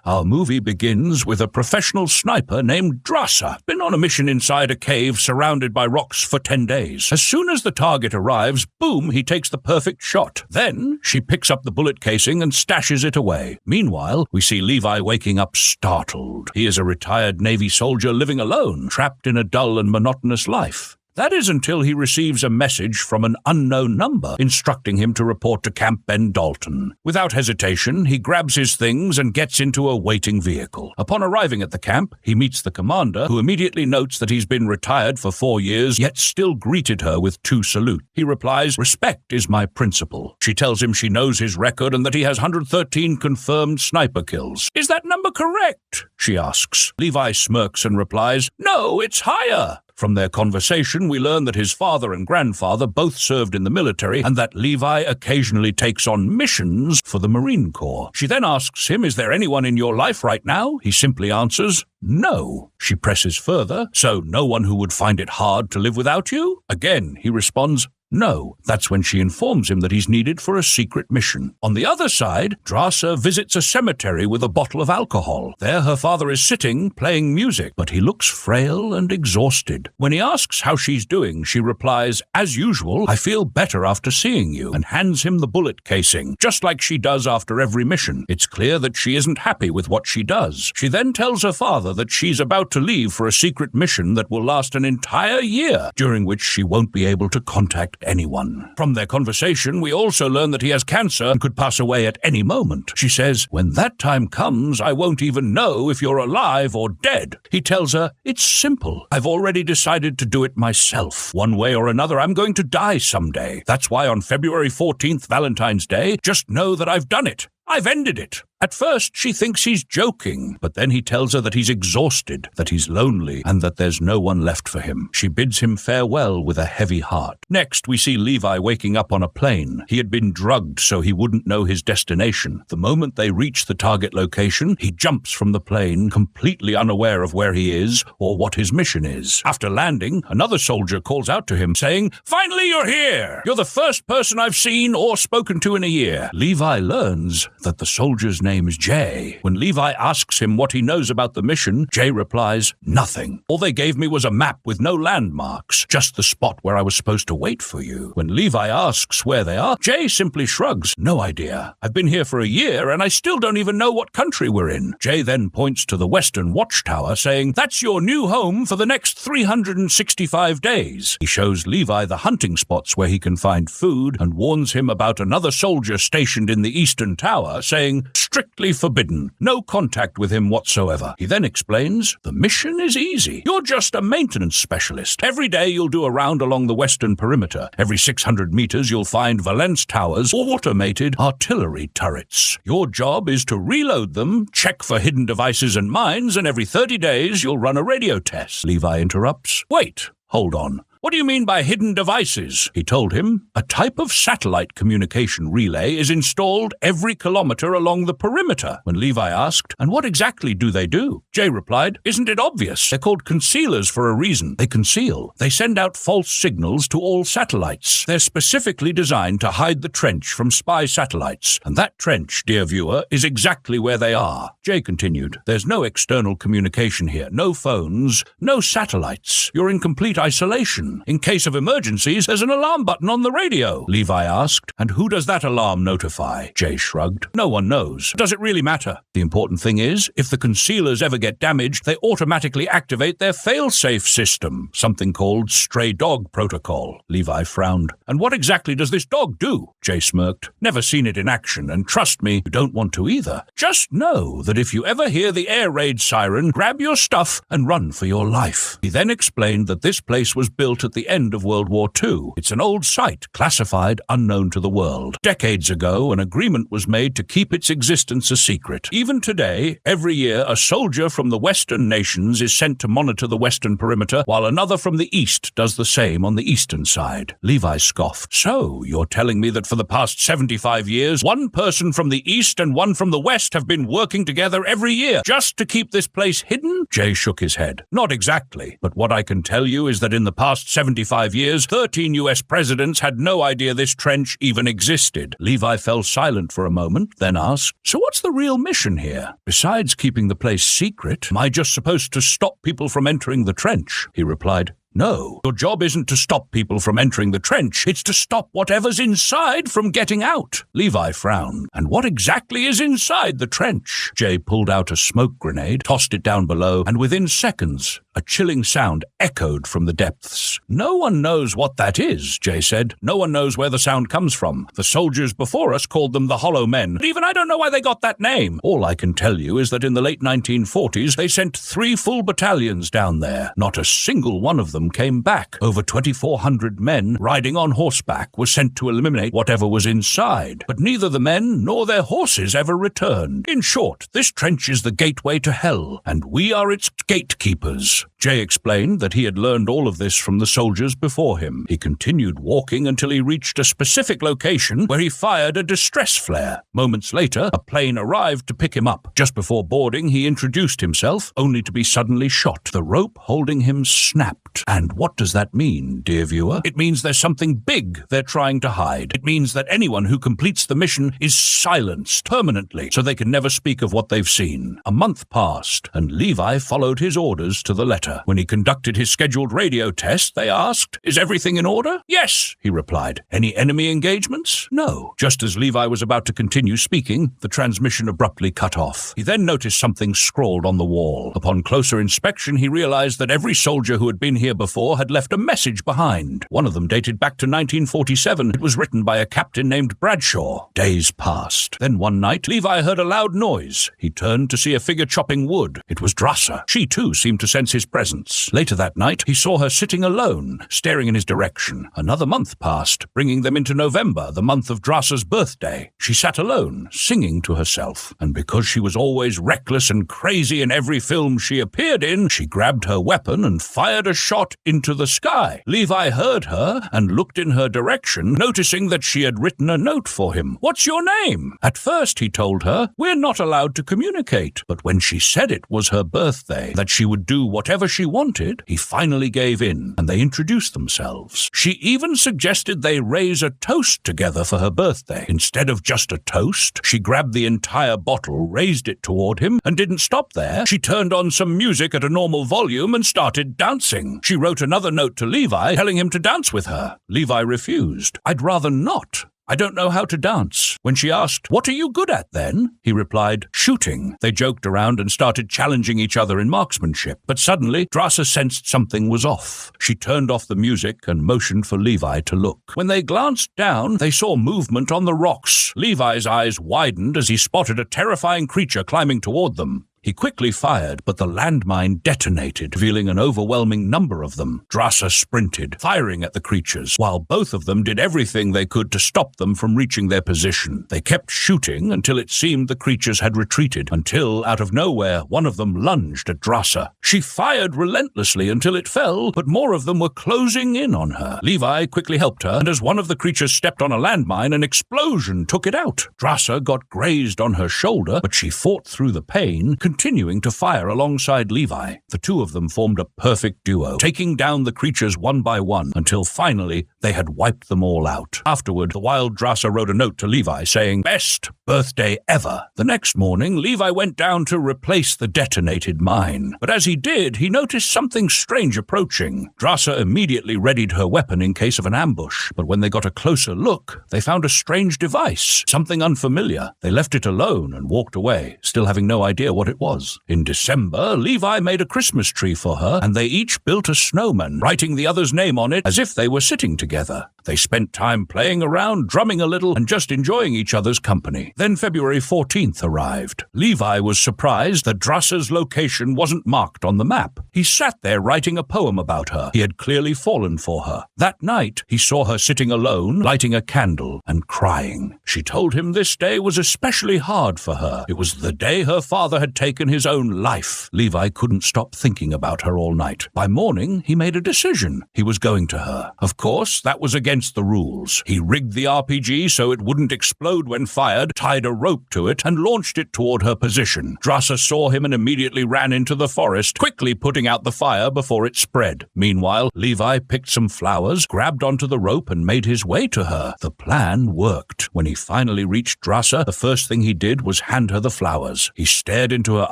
Our movie begins with a professional sniper named Drasa, been on a mission inside a cave surrounded by rocks for 10 days. As soon as the target arrives, boom, he takes the perfect shot. Then she picks up the bullet casing and stashes it away. Meanwhile, we see Levi waking up startled. He is a retired Navy soldier living alone, trapped in a dull and monotonous life. That is until he receives a message from an unknown number instructing him to report to Camp Ben Dalton. Without hesitation, he grabs his things and gets into a waiting vehicle. Upon arriving at the camp, he meets the commander, who immediately notes that he's been retired for 4 years, yet still greeted her with 2 salutes. He replies, "Respect is my principle." She tells him she knows his record and that he has 113 confirmed sniper kills. "Is that number correct?" she asks. Levi smirks and replies, "No, it's higher." From their conversation, we learn that his father and grandfather both served in the military and that Levi occasionally takes on missions for the Marine Corps. She then asks him, "Is there anyone in your life right now?" He simply answers, "No." She presses further, "So no one who would find it hard to live without you?" Again, he responds, "No." That's when she informs him that he's needed for a secret mission. On the other side, Drasa visits a cemetery with a bottle of alcohol. There her father is sitting, playing music, but he looks frail and exhausted. When he asks how she's doing, she replies, "As usual, I feel better after seeing you," and hands him the bullet casing, just like she does after every mission. It's clear that she isn't happy with what she does. She then tells her father that she's about to leave for a secret mission that will last an entire year, during which she won't be able to contact anyone. From their conversation, we also learn that he has cancer and could pass away at any moment. She says, "When that time comes, I won't even know if you're alive or dead." He tells her, "It's simple. I've already decided to do it myself. One way or another, I'm going to die someday. That's why on February 14th, Valentine's Day, just know that I've done it. I've ended it." At first, she thinks he's joking, but then he tells her that he's exhausted, that he's lonely, and that there's no one left for him. She bids him farewell with a heavy heart. Next, we see Levi waking up on a plane. He had been drugged so he wouldn't know his destination. The moment they reach the target location, he jumps from the plane, completely unaware of where he is or what his mission is. After landing, another soldier calls out to him, saying, "Finally, you're here! You're the first person I've seen or spoken to in a year." Levi learns that the soldier's name is Jay. When Levi asks him what he knows about the mission, Jay replies, "Nothing. All they gave me was a map with no landmarks, just the spot where I was supposed to wait for you." When Levi asks where they are, Jay simply shrugs, "No idea. I've been here for a year and I still don't even know what country we're in." Jay then points to the Western Watchtower, saying, "That's your new home for the next 365 days. He shows Levi the hunting spots where he can find food and warns him about another soldier stationed in the Eastern Tower, saying, "Strictly forbidden. No contact with him whatsoever." He then explains, "The mission is easy. You're just a maintenance specialist. Every day you'll do a round along the western perimeter. Every 600 meters you'll find Valence towers or automated artillery turrets. Your job is to reload them, check for hidden devices and mines, and every 30 days you'll run a radio test." Levi interrupts, "Wait, hold on. What do you mean by hidden devices?" He told him, "A type of satellite communication relay is installed every kilometer along the perimeter." When Levi asked, "And what exactly do they do?" Jay replied, "Isn't it obvious? They're called concealers for a reason. They conceal. They send out false signals to all satellites. They're specifically designed to hide the trench from spy satellites. And that trench, dear viewer, is exactly where they are." Jay continued, "There's no external communication here, no phones, no satellites. You're in complete isolation. In case of emergencies, there's an alarm button on the radio." Levi asked, "And who does that alarm notify?" Jay shrugged. "No one knows. Does it really matter? The important thing is, if the concealers ever get damaged, they automatically activate their fail-safe system, something called stray dog protocol." Levi frowned. "And what exactly does this dog do?" Jay smirked. "Never seen it in action, and trust me, you don't want to either. Just know that if you ever hear the air raid siren, grab your stuff and run for your life." He then explained that this place was built at the end of World War II. It's an old site, classified unknown to the world. Decades ago, an agreement was made to keep its existence a secret. Even today, every year, a soldier from the Western nations is sent to monitor the Western perimeter, while another from the East does the same on the Eastern side. Levi scoffed. "So, you're telling me that for the past 75 years, one person from the East and one from the West have been working together every year, just to keep this place hidden?" Jay shook his head. "Not exactly, but what I can tell you is that in the past last 75 years, 13 U.S. presidents had no idea this trench even existed. Levi fell silent for a moment, then asked, "So what's the real mission here? Besides keeping the place secret, am I just supposed to stop people from entering the trench?" He replied, "No, your job isn't to stop people from entering the trench. It's to stop whatever's inside from getting out." Levi frowned. "And what exactly is inside the trench?" Jay pulled out a smoke grenade, tossed it down below, and within seconds, a chilling sound echoed from the depths. "No one knows what that is," Jay said. "No one knows where the sound comes from. The soldiers before us called them the Hollow Men, but even I don't know why they got that name. All I can tell you is that in the late 1940s, they sent 3 full battalions down there. Not a single one of them came back. Over 2,400 men riding on horseback were sent to eliminate whatever was inside, but neither the men nor their horses ever returned. In short, this trench is the gateway to hell, and we are its gatekeepers." Jay explained that he had learned all of this from the soldiers before him. He continued walking until he reached a specific location where he fired a distress flare. Moments later, a plane arrived to pick him up. Just before boarding, he introduced himself, only to be suddenly shot. The rope holding him snapped. And what does that mean, dear viewer? It means there's something big they're trying to hide. It means that anyone who completes the mission is silenced permanently, so they can never speak of what they've seen. A month passed, and Levi followed his orders to the letter. When he conducted his scheduled radio test, they asked, "Is everything in order?" "Yes," he replied. "Any enemy engagements?" "No." Just as Levi was about to continue speaking, the transmission abruptly cut off. He then noticed something scrawled on the wall. Upon closer inspection, he realized that every soldier who had been here before had left a message behind. One of them dated back to 1947. It was written by a captain named Bradshaw. Days passed. Then one night, Levi heard a loud noise. He turned to see a figure chopping wood. It was Drasser. She too seemed to sense his presence. Later that night, he saw her sitting alone, staring in his direction. Another month passed, bringing them into November, the month of Drasser's birthday. She sat alone, singing to herself. And because she was always reckless and crazy in every film she appeared in, she grabbed her weapon and fired a shot into the sky. Levi heard her and looked in her direction, noticing that she had written a note for him. "What's your name?" At first, he told her, "We're not allowed to communicate." But when she said it was her birthday, that she would do whatever she wanted, he finally gave in, and they introduced themselves. She even suggested they raise a toast together for her birthday. Instead of just a toast, she grabbed the entire bottle, raised it toward him, and didn't stop there. She turned on some music at a normal volume and started dancing. She wrote another note to Levi, telling him to dance with her. Levi refused. "I'd rather not. I don't know how to dance." When she asked, "What are you good at then?" he replied, "Shooting." They joked around and started challenging each other in marksmanship. But suddenly, Drasser sensed something was off. She turned off the music and motioned for Levi to look. When they glanced down, they saw movement on the rocks. Levi's eyes widened as he spotted a terrifying creature climbing toward them. He quickly fired, but the landmine detonated, revealing an overwhelming number of them. Drasser sprinted, firing at the creatures, while both of them did everything they could to stop them from reaching their position. They kept shooting until it seemed the creatures had retreated, until, out of nowhere, one of them lunged at Drasser. She fired relentlessly until it fell, but more of them were closing in on her. Levi quickly helped her, and as one of the creatures stepped on a landmine, an explosion took it out. Drasser got grazed on her shoulder, but she fought through the pain, continuing to fire alongside Levi. The two of them formed a perfect duo, taking down the creatures one by one, until finally they had wiped them all out. Afterward, the wild Drasser wrote a note to Levi saying, "Best birthday ever." The next morning, Levi went down to replace the detonated mine. But as he did, he noticed something strange approaching. Drasser immediately readied her weapon in case of an ambush. But when they got a closer look, they found a strange device, something unfamiliar. They left it alone and walked away, still having no idea what it was. In December, Levi made a Christmas tree for her, and they each built a snowman, writing the other's name on it as if they were sitting together. They spent time playing around, drumming a little, and just enjoying each other's company. Then February 14th arrived. Levi was surprised that Drasser's location wasn't marked on the map. He sat there writing a poem about her. He had clearly fallen for her. That night, he saw her sitting alone, lighting a candle, and crying. She told him this day was especially hard for her. It was the day her father had taken his own life. Levi couldn't stop thinking about her all night. By morning, he made a decision. He was going to her. Of course, that was against the rules. He rigged the RPG so it wouldn't explode when fired, tied a rope to it, and launched it toward her position. Drasser saw him and immediately ran into the forest, quickly putting out the fire before it spread. Meanwhile, Levi picked some flowers, grabbed onto the rope, and made his way to her. The plan worked. When he finally reached Drasser, the first thing he did was hand her the flowers. He stared into her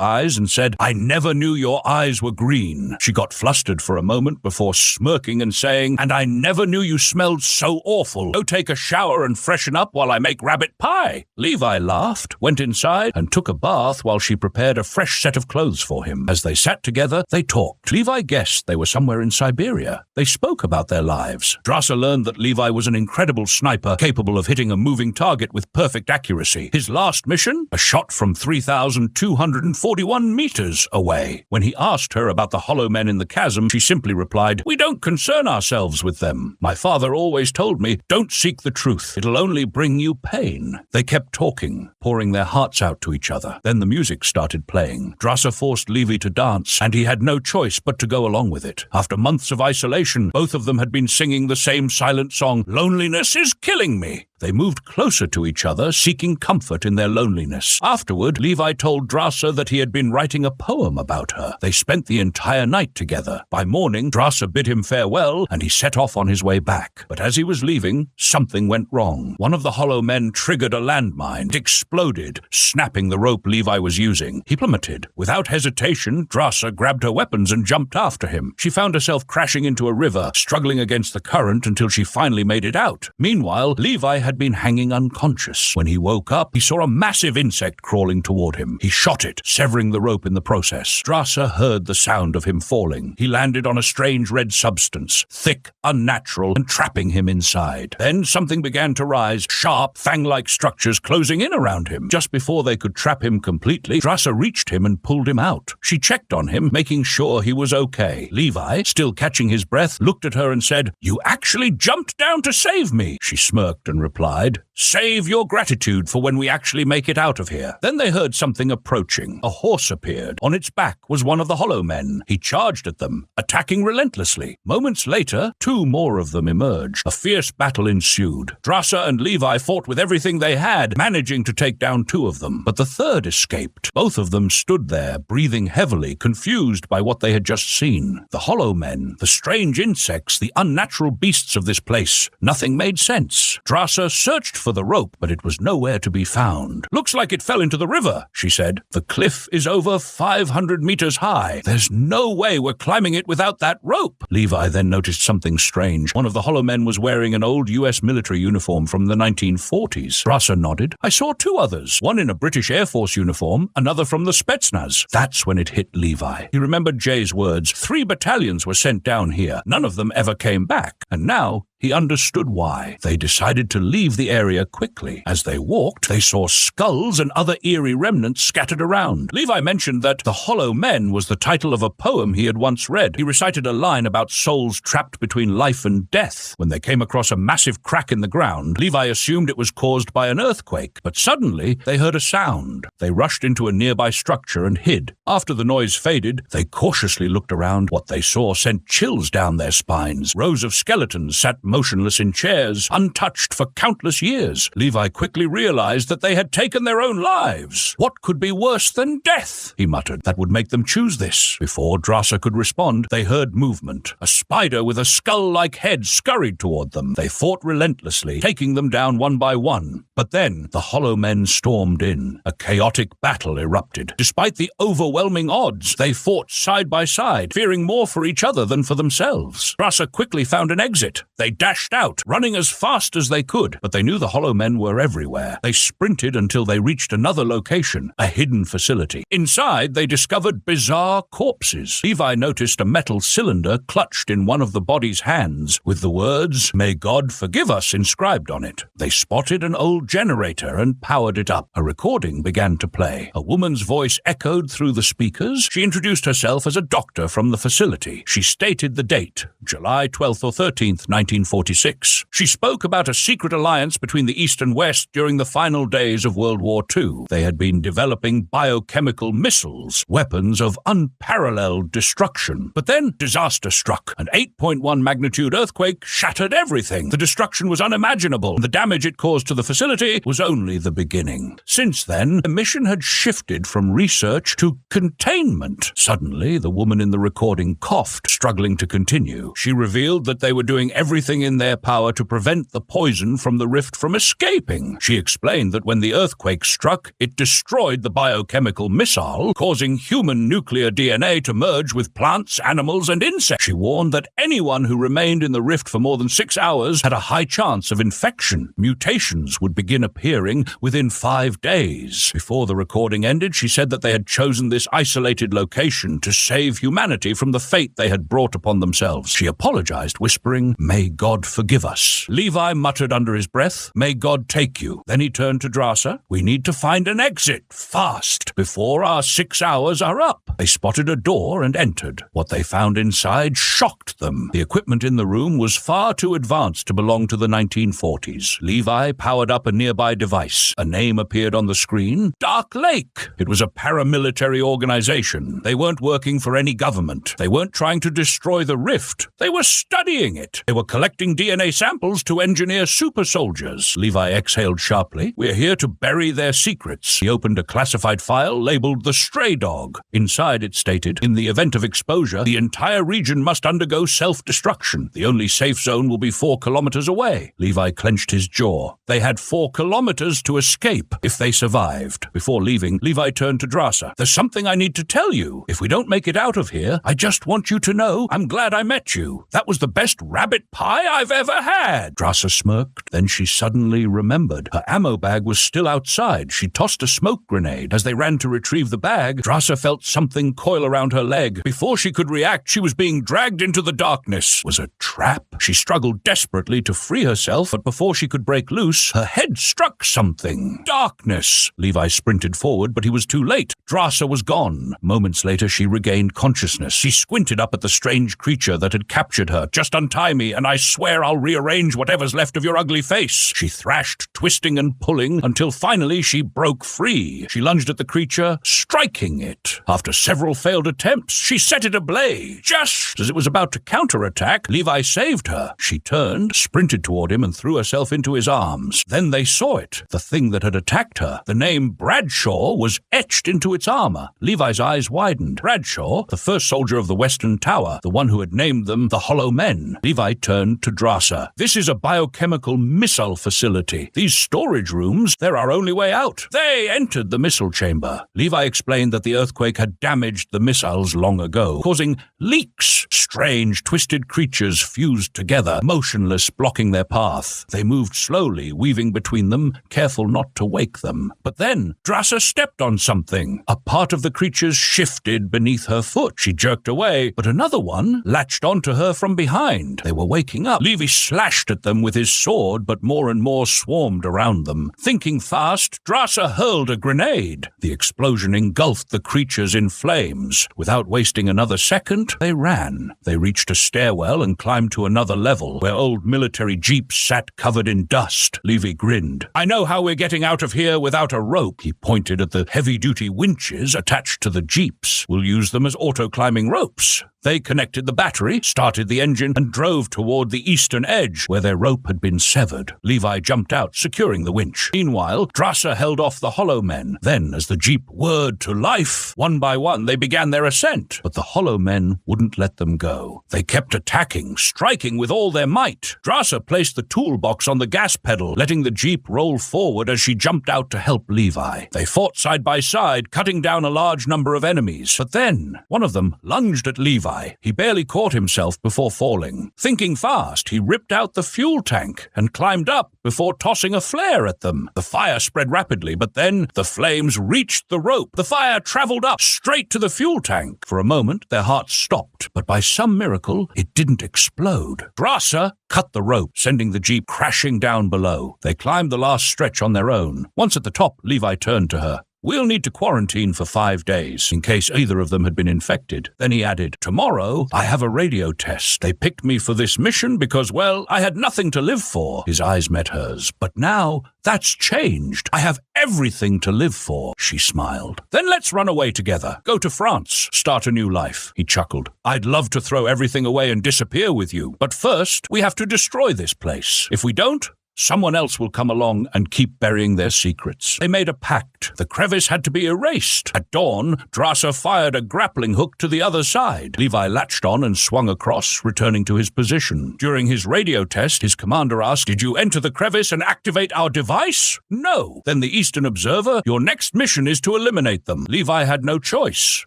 eyes and said, "I never knew your eyes were green." She got flustered for a moment before smirking and saying, "And I never knew you smelled so awful. Go take a shower and freshen up while I make rabbit pie." Levi laughed, went inside, and took a bath while she prepared a fresh set of clothes for him. As they sat together, they talked. Levi guessed they were somewhere in Siberia. They spoke about their lives. Drasser learned that Levi was an incredible sniper, capable of hitting a moving target with perfect accuracy. His last mission? A shot from 3,241 meters away. When he asked her about the hollow men in the chasm, she simply replied, "We don't concern ourselves with them. My father always told me, don't seek the truth. It'll only bring you pain." They kept talking, pouring their hearts out to each other. Then the music started playing. Drasser forced Levi to dance, and he had no choice but to go along with it. After months of isolation, both of them had been singing the same silent song, "Loneliness is killing me." They moved closer to each other, seeking comfort in their loneliness. Afterward, Levi told Drasser that he had been writing a poem about her. They spent the entire night together. By morning, Drasser bid him farewell, and he set off on his way back. But as he was leaving, something went wrong. One of the hollow men triggered a landmine. It exploded, snapping the rope Levi was using. He plummeted. Without hesitation, Drasser grabbed her weapons and jumped after him. She found herself crashing into a river, struggling against the current until she finally made it out. Meanwhile, Levi had been hanging unconscious. When he woke up, he saw a massive insect crawling toward him. He shot it, severing the rope in the process. Drasser heard the sound of him falling. He landed on a strange red substance, thick, unnatural, and trapping him inside. Then something began to rise, sharp, fang-like structures closing in around him. Just before they could trap him completely, Drasser reached him and pulled him out. She checked on him, making sure he was okay. Levi, still catching his breath, looked at her and said, "You actually jumped down to save me." She smirked and replied, "Save your gratitude for when we actually make it out of here." Then they heard something approaching. A horse appeared. On its back was one of the hollow men. He charged at them, attacking relentlessly. Moments later, two more of them emerged. A fierce battle ensued. Drasser and Levi fought with everything they had, managing to take down two of them. But the third escaped. Both of them stood there, breathing heavily, confused by what they had just seen. The hollow men, the strange insects, the unnatural beasts of this place. Nothing made sense. Drasser searched for the rope, but it was nowhere to be found. "Looks like it fell into the river," she said. "The cliff is over 500 meters high. There's no way we're climbing it without that rope." Levi then noticed something strange. One of the hollow men was wearing an old US military uniform from the 1940s. Drasser nodded. "I saw two others, one in a British Air Force uniform, another from the Spetsnaz." That's when it hit Levi. He remembered Jay's words. 3 battalions were sent down here. None of them ever came back. And now he understood why. They decided to leave the area quickly. As they walked, they saw skulls and other eerie remnants scattered around. Levi mentioned that The Hollow Men was the title of a poem he had once read. He recited a line about souls trapped between life and death. When they came across a massive crack in the ground, Levi assumed it was caused by an earthquake. But suddenly, they heard a sound. They rushed into a nearby structure and hid. After the noise faded, they cautiously looked around. What they saw sent chills down their spines. Rows of skeletons sat motionless in chairs, untouched for countless years. Levi quickly realized that they had taken their own lives. "What could be worse than death?" he muttered. "That would make them choose this." Before Drasser could respond, they heard movement. A spider with a skull-like head scurried toward them. They fought relentlessly, taking them down one by one. But then the hollow men stormed in. A chaotic battle erupted. Despite the overwhelming odds, they fought side by side, fearing more for each other than for themselves. Drasser quickly found an exit. They dashed out, running as fast as they could, but they knew the hollow men were everywhere. They sprinted until they reached another location, a hidden facility. Inside, they discovered bizarre corpses. Levi noticed a metal cylinder clutched in one of the body's hands, with the words, "May God forgive us," inscribed on it. They spotted an old generator and powered it up. A recording began to play. A woman's voice echoed through the speakers. She introduced herself as a doctor from the facility. She stated the date, July 12th or 13th, 1940. 1946. She spoke about a secret alliance between the East and West during the final days of World War II. They had been developing biochemical missiles, weapons of unparalleled destruction. But then disaster struck. An 8.1 magnitude earthquake shattered everything. The destruction was unimaginable. The damage it caused to the facility was only the beginning. Since then, the mission had shifted from research to containment. Suddenly, the woman in the recording coughed, struggling to continue. She revealed that they were doing everything in their power to prevent the poison from the rift from escaping. She explained that when the earthquake struck, it destroyed the biochemical missile, causing human nuclear DNA to merge with plants, animals, and insects. She warned that anyone who remained in the rift for more than 6 hours had a high chance of infection. Mutations would begin appearing within 5 days. Before the recording ended, she said that they had chosen this isolated location to save humanity from the fate they had brought upon themselves. She apologized, whispering, "May God forgive us." Levi muttered under his breath, "May God take you." Then he turned to Drasa. "We need to find an exit, fast, before our 6 hours are up." They spotted a door and entered. What they found inside shocked them. The equipment in the room was far too advanced to belong to the 1940s. Levi powered up a nearby device. A name appeared on the screen, Dark Lake. It was a paramilitary organization. They weren't working for any government. They weren't trying to destroy the rift. They were studying it. They were collecting DNA samples to engineer super soldiers. Levi exhaled sharply. "We're here to bury their secrets." He opened a classified file labeled The Stray Dog. Inside it stated, "In the event of exposure, the entire region must undergo self-destruction. The only safe zone will be 4 kilometers away." Levi clenched his jaw. They had 4 kilometers to escape if they survived. Before leaving, Levi turned to Drasa. "There's something I need to tell you. If we don't make it out of here, I just want you to know I'm glad I met you. That was the best rabbit pie I've ever had." Drasa smirked. Then she suddenly remembered. Her ammo bag was still outside. She tossed a smoke grenade. As they ran to retrieve the bag, Drasa felt something coil around her leg. Before she could react, she was being dragged into the darkness. Was a trap? She struggled desperately to free herself, but before she could break loose, her head struck something. Darkness! Levi sprinted forward, but he was too late. Drasa was gone. Moments later, she regained consciousness. She squinted up at the strange creature that had captured her. "Just untie me, and I swear I'll rearrange whatever's left of your ugly face." She thrashed, twisting and pulling, until finally she broke free. She lunged at the creature, striking it. After several failed attempts, she set it ablaze. Just as it was about to counterattack, Levi saved her. She turned, sprinted toward him, and threw herself into his arms. Then they saw it, the thing that had attacked her. The name Bradshaw was etched into its armor. Levi's eyes widened. Bradshaw, the first soldier of the Western Tower, the one who had named them the Hollow Men. Levi turned to Drasa. "This is a biochemical missile facility. These storage rooms, they're our only way out." They entered the missile chamber. Levi explained that the earthquake had damaged the missiles long ago, causing leaks. Strange, twisted creatures fused together, motionless, blocking their path. They moved slowly, weaving between them, careful not to wake them. But then, Drasa stepped on something. A part of the creatures shifted beneath her foot. She jerked away, but another one latched onto her from behind. They were waking up. Levi slashed at them with his sword, but more and more swarmed around them. Thinking fast, Drasa hurled a grenade. The explosion engulfed the creatures in flames. Without wasting another second, they ran. They reached a stairwell and climbed to another level, where old military jeeps sat covered in dust. Levi grinned. "I know how we're getting out of here without a rope." He pointed at the heavy-duty winches attached to the jeeps. "We'll use them as auto-climbing ropes." They connected the battery, started the engine, and drove toward the eastern edge, where their rope had been severed. Levi jumped out, securing the winch. Meanwhile, Drasa held off the Hollow Men. Then, as the jeep whirred to life, one by one they began their ascent. But the Hollow Men wouldn't let them go. They kept attacking, striking with all their might. Drasa placed the toolbox on the gas pedal, letting the jeep roll forward as she jumped out to help Levi. They fought side by side, cutting down a large number of enemies. But then, one of them lunged at Levi. He barely caught himself before falling. Thinking fast, he ripped out the fuel tank and climbed up before tossing a flare at them. The fire spread rapidly, but then the flames reached the rope. The fire traveled up straight to the fuel tank. For a moment, their hearts stopped, but by some miracle, it didn't explode. Drasa cut the rope, sending the jeep crashing down below. They climbed the last stretch on their own. Once at the top, Levi turned to her. We'll need to quarantine for 5 days, in case either of them had been infected. Then he added, tomorrow, I have a radio test. They picked me for this mission because, well, I had nothing to live for. His eyes met hers. But now, that's changed. I have everything to live for, she smiled. Then let's run away together. Go to France. Start a new life. He chuckled. I'd love to throw everything away and disappear with you. But first, we have to destroy this place. If we don't, someone else will come along and keep burying their secrets. They made a pact. The crevice had to be erased. At dawn, Drasser fired a grappling hook to the other side. Levi latched on and swung across, returning to his position. During his radio test, his commander asked, did you enter the crevice and activate our device? No. Then the Eastern Observer, your next mission is to eliminate them. Levi had no choice.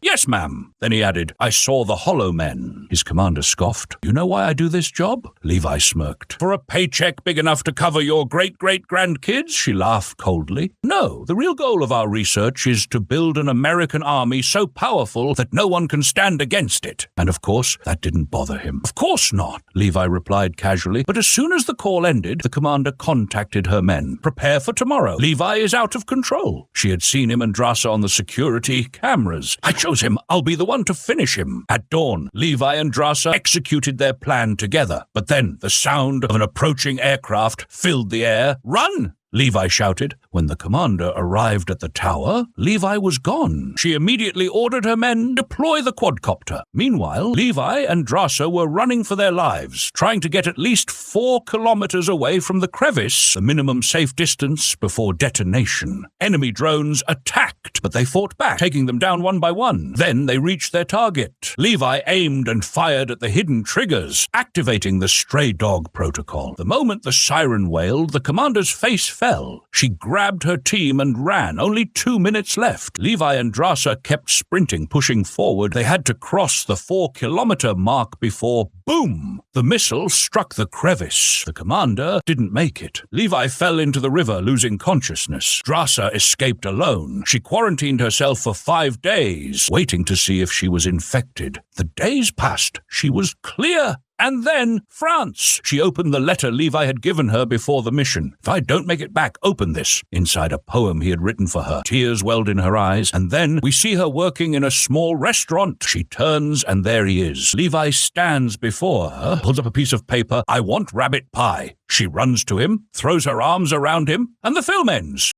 Yes, ma'am. Then he added, I saw the Hollow Men. His commander scoffed. You know why I do this job? Levi smirked. For a paycheck big enough to cover your great-great-grandkids? She laughed coldly. No, the real goal of our research is to build an American army so powerful that no one can stand against it. And of course, that didn't bother him. Of course not, Levi replied casually. But as soon as the call ended, the commander contacted her men. Prepare for tomorrow. Levi is out of control. She had seen him and Drasser on the security cameras. I chose him. I'll be the one to finish him. At dawn, Levi and Drasser executed their plan together. But then the sound of an approaching aircraft filled the air. Run! Levi shouted. When the commander arrived at the tower, Levi was gone. She immediately ordered her men deploy the quadcopter. Meanwhile, Levi and Drasser were running for their lives, trying to get at least 4 kilometers away from the crevice, the minimum safe distance before detonation. Enemy drones attacked, but they fought back, taking them down one by one. Then they reached their target. Levi aimed and fired at the hidden triggers, activating the stray dog protocol. The moment the siren wailed, the commander's face fell. She grabbed her team and ran. Only 2 minutes left. Levi and Drasser kept sprinting, pushing forward. They had to cross the 4-kilometer mark before, boom! The missile struck the crevice. The commander didn't make it. Levi fell into the river, losing consciousness. Drasser escaped alone. She quarantined herself for 5 days, waiting to see if she was infected. The days passed. She was clear. And then, France. She opened the letter Levi had given her before the mission. If I don't make it back, open this. Inside a poem he had written for her. Tears welled in her eyes. And then we see her working in a small restaurant. She turns and there he is. Levi stands before her, holds up a piece of paper. I want rabbit pie. She runs to him, throws her arms around him, and the film ends.